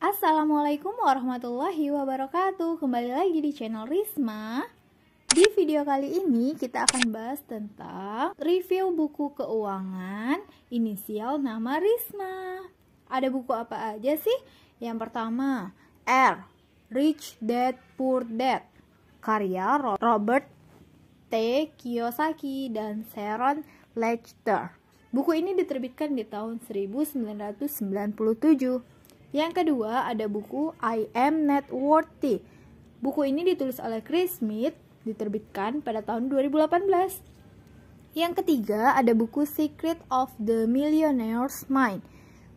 Assalamualaikum warahmatullahi wabarakatuh. Kembali lagi di channel Risma. Di video kali ini kita akan bahas tentang review buku keuangan inisial nama Risma. Ada buku apa aja sih? Yang pertama, R, Rich Dad Poor Dad, karya Robert T. Kiyosaki dan Sharon Lechter. Buku ini diterbitkan di tahun 1997. Yang kedua ada buku I Am Net Worthy. Buku ini ditulis oleh Chris Smith, diterbitkan pada tahun 2018. Yang ketiga ada buku Secret of the Millionaire's Mind.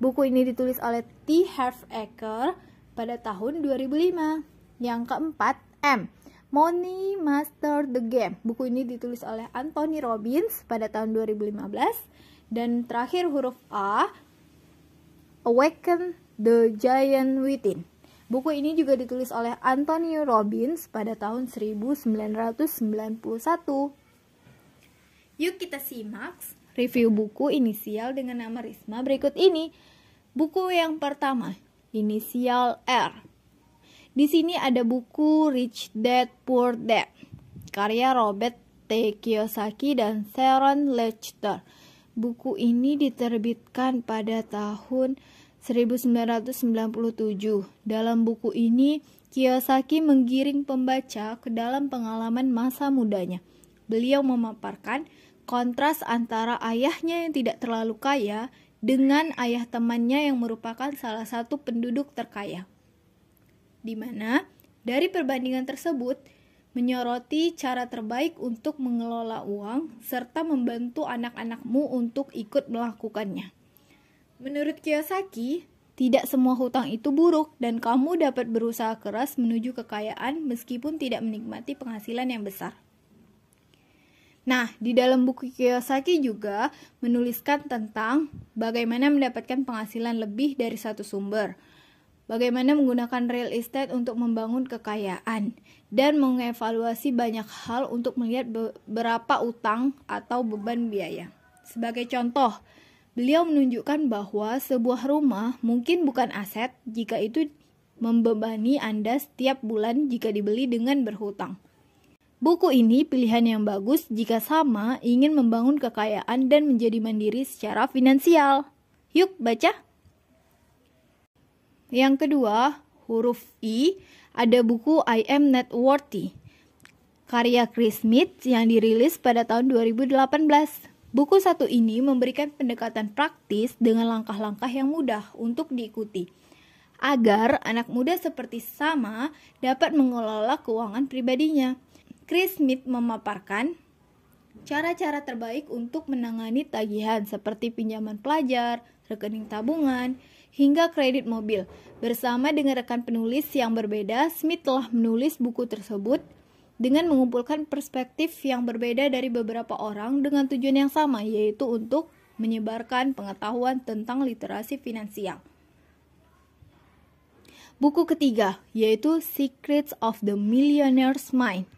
Buku ini ditulis oleh T. Harv Eker pada tahun 2005. Yang keempat M, Money Master the Game. Buku ini ditulis oleh Anthony Robbins pada tahun 2015. Dan terakhir huruf A, Awaken the Giant Within. Buku ini juga ditulis oleh Anthony Robbins pada tahun 1991. Yuk kita simak review buku inisial dengan nama Risma berikut ini. Buku yang pertama, inisial R. Di sini ada buku Rich Dad Poor Dad, karya Robert T. Kiyosaki dan Sharon Lechter. Buku ini diterbitkan pada tahun 1997. Dalam buku ini, Kiyosaki menggiring pembaca ke dalam pengalaman masa mudanya. Beliau memaparkan kontras antara ayahnya yang tidak terlalu kaya dengan ayah temannya yang merupakan salah satu penduduk terkaya. Di mana dari perbandingan tersebut menyoroti cara terbaik untuk mengelola uang serta membantu anak-anakmu untuk ikut melakukannya. Menurut Kiyosaki, tidak semua hutang itu buruk dan kamu dapat berusaha keras menuju kekayaan meskipun tidak menikmati penghasilan yang besar. Nah, di dalam buku Kiyosaki juga menuliskan tentang bagaimana mendapatkan penghasilan lebih dari satu sumber, bagaimana menggunakan real estate untuk membangun kekayaan, dan mengevaluasi banyak hal untuk melihat berapa utang atau beban biaya. Sebagai contoh, beliau menunjukkan bahwa sebuah rumah mungkin bukan aset jika itu membebani Anda setiap bulan jika dibeli dengan berhutang. Buku ini pilihan yang bagus jika sama ingin membangun kekayaan dan menjadi mandiri secara finansial. Yuk baca! Yang kedua, huruf I, ada buku I Am Net Worthy, karya Chris Smith yang dirilis pada tahun 2018. Buku satu ini memberikan pendekatan praktis dengan langkah-langkah yang mudah untuk diikuti, agar anak muda seperti Sama dapat mengelola keuangan pribadinya. Chris Smith memaparkan cara-cara terbaik untuk menangani tagihan seperti pinjaman pelajar, rekening tabungan, hingga kredit mobil. Bersama dengan rekan penulis yang berbeda, Smith telah menulis buku tersebut dengan mengumpulkan perspektif yang berbeda dari beberapa orang dengan tujuan yang sama, yaitu untuk menyebarkan pengetahuan tentang literasi finansial. Buku ketiga, yaitu Secrets of the Millionaire's Mind.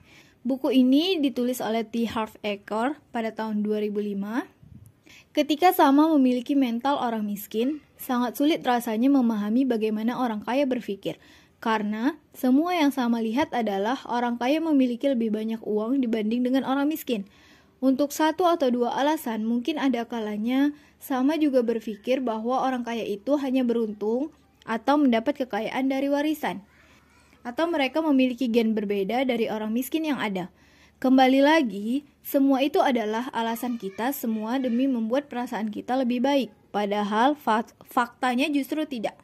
Buku ini ditulis oleh T. Harv Eker pada tahun 2005. Ketika Sama memiliki mental orang miskin, sangat sulit rasanya memahami bagaimana orang kaya berpikir. Karena semua yang Sama lihat adalah orang kaya memiliki lebih banyak uang dibanding dengan orang miskin. Untuk satu atau dua alasan, mungkin ada kalanya Sama juga berpikir bahwa orang kaya itu hanya beruntung atau mendapat kekayaan dari warisan, atau mereka memiliki gen berbeda dari orang miskin yang ada. Kembali lagi, semua itu adalah alasan kita semua demi membuat perasaan kita lebih baik, padahal faktanya justru tidak.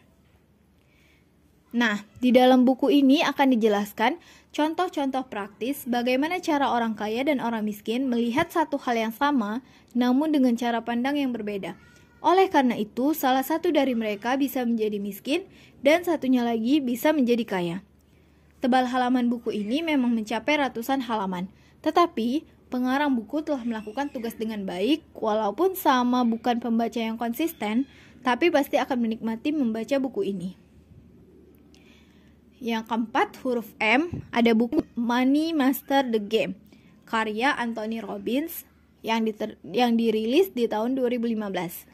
Nah, di dalam buku ini akan dijelaskan contoh-contoh praktis bagaimana cara orang kaya dan orang miskin melihat satu hal yang sama, namun dengan cara pandang yang berbeda. Oleh karena itu, salah satu dari mereka bisa menjadi miskin dan satunya lagi bisa menjadi kaya. Tebal halaman buku ini memang mencapai ratusan halaman, tetapi pengarang buku telah melakukan tugas dengan baik, walaupun Sama bukan pembaca yang konsisten, tapi pasti akan menikmati membaca buku ini. Yang keempat, huruf M, ada buku Money Master the Game, karya Anthony Robbins yang dirilis di tahun 2015.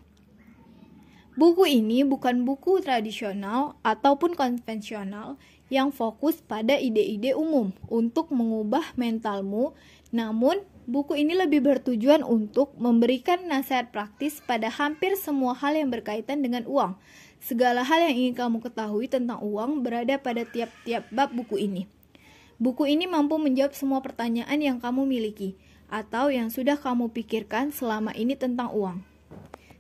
Buku ini bukan buku tradisional ataupun konvensional yang fokus pada ide-ide umum untuk mengubah mentalmu, namun buku ini lebih bertujuan untuk memberikan nasihat praktis pada hampir semua hal yang berkaitan dengan uang. Segala hal yang ingin kamu ketahui tentang uang berada pada tiap-tiap bab buku ini. Buku ini mampu menjawab semua pertanyaan yang kamu miliki atau yang sudah kamu pikirkan selama ini tentang uang.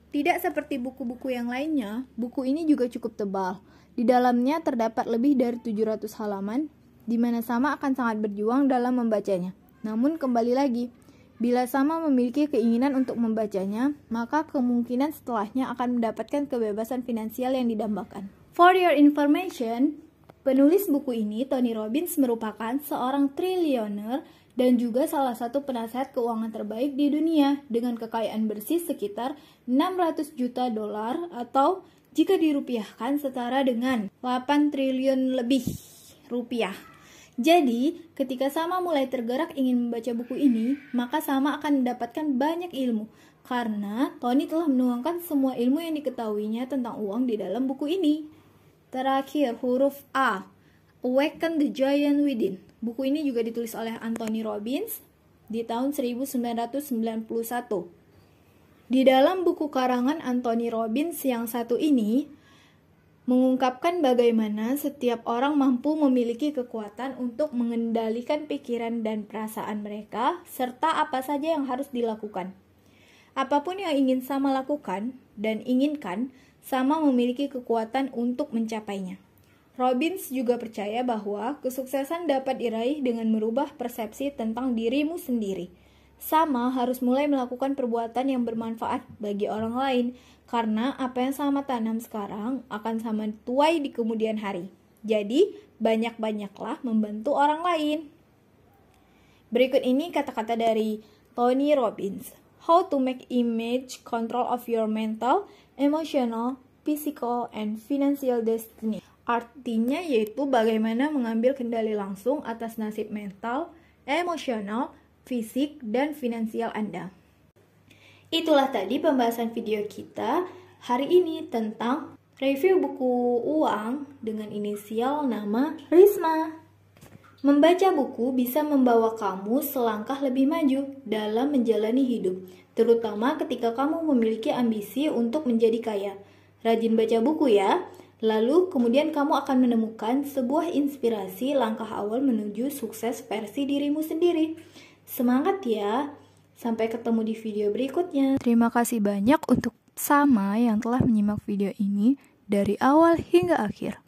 Tidak seperti buku-buku yang lainnya, buku ini juga cukup tebal. Di dalamnya terdapat lebih dari 700 halaman, di mana Sama akan sangat berjuang dalam membacanya. Namun kembali lagi, bila Sama memiliki keinginan untuk membacanya, maka kemungkinan setelahnya akan mendapatkan kebebasan finansial yang didambakan. For your information, penulis buku ini, Tony Robbins, merupakan seorang triliuner dan juga salah satu penasehat keuangan terbaik di dunia dengan kekayaan bersih sekitar 600 juta dolar atau jika dirupiahkan setara dengan 8 triliun lebih rupiah. Jadi, ketika Sama mulai tergerak ingin membaca buku ini, maka Sama akan mendapatkan banyak ilmu karena Tony telah menuangkan semua ilmu yang diketahuinya tentang uang di dalam buku ini. Terakhir, huruf A, Awaken the Giant Within. Buku ini juga ditulis oleh Anthony Robbins di tahun 1991. Di dalam buku karangan Anthony Robbins yang satu ini, mengungkapkan bagaimana setiap orang mampu memiliki kekuatan untuk mengendalikan pikiran dan perasaan mereka, serta apa saja yang harus dilakukan. Apapun yang ingin Sama lakukan dan inginkan, Sama memiliki kekuatan untuk mencapainya. Robbins juga percaya bahwa kesuksesan dapat diraih dengan merubah persepsi tentang dirimu sendiri. Sama harus mulai melakukan perbuatan yang bermanfaat bagi orang lain, karena apa yang Sama tanam sekarang akan Sama tuai di kemudian hari. Jadi, banyak-banyaklah membantu orang lain. Berikut ini kata-kata dari Tony Robbins. How to make image control of your mental, emotional, physical, and financial destiny. Artinya yaitu bagaimana mengambil kendali langsung atas nasib mental, emosional, fisik, dan finansial Anda. Itulah tadi pembahasan video kita hari ini tentang review buku uang dengan inisial nama Risma. Membaca buku bisa membawa kamu selangkah lebih maju dalam menjalani hidup, terutama ketika kamu memiliki ambisi untuk menjadi kaya. Rajin baca buku ya. Lalu kemudian kamu akan menemukan sebuah inspirasi langkah awal menuju sukses versi dirimu sendiri. Semangat ya! Sampai ketemu di video berikutnya. Terima kasih banyak untuk Sama yang telah menyimak video ini dari awal hingga akhir.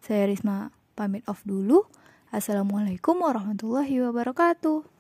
Saya Risma pamit off dulu. Assalamualaikum warahmatullahi wabarakatuh.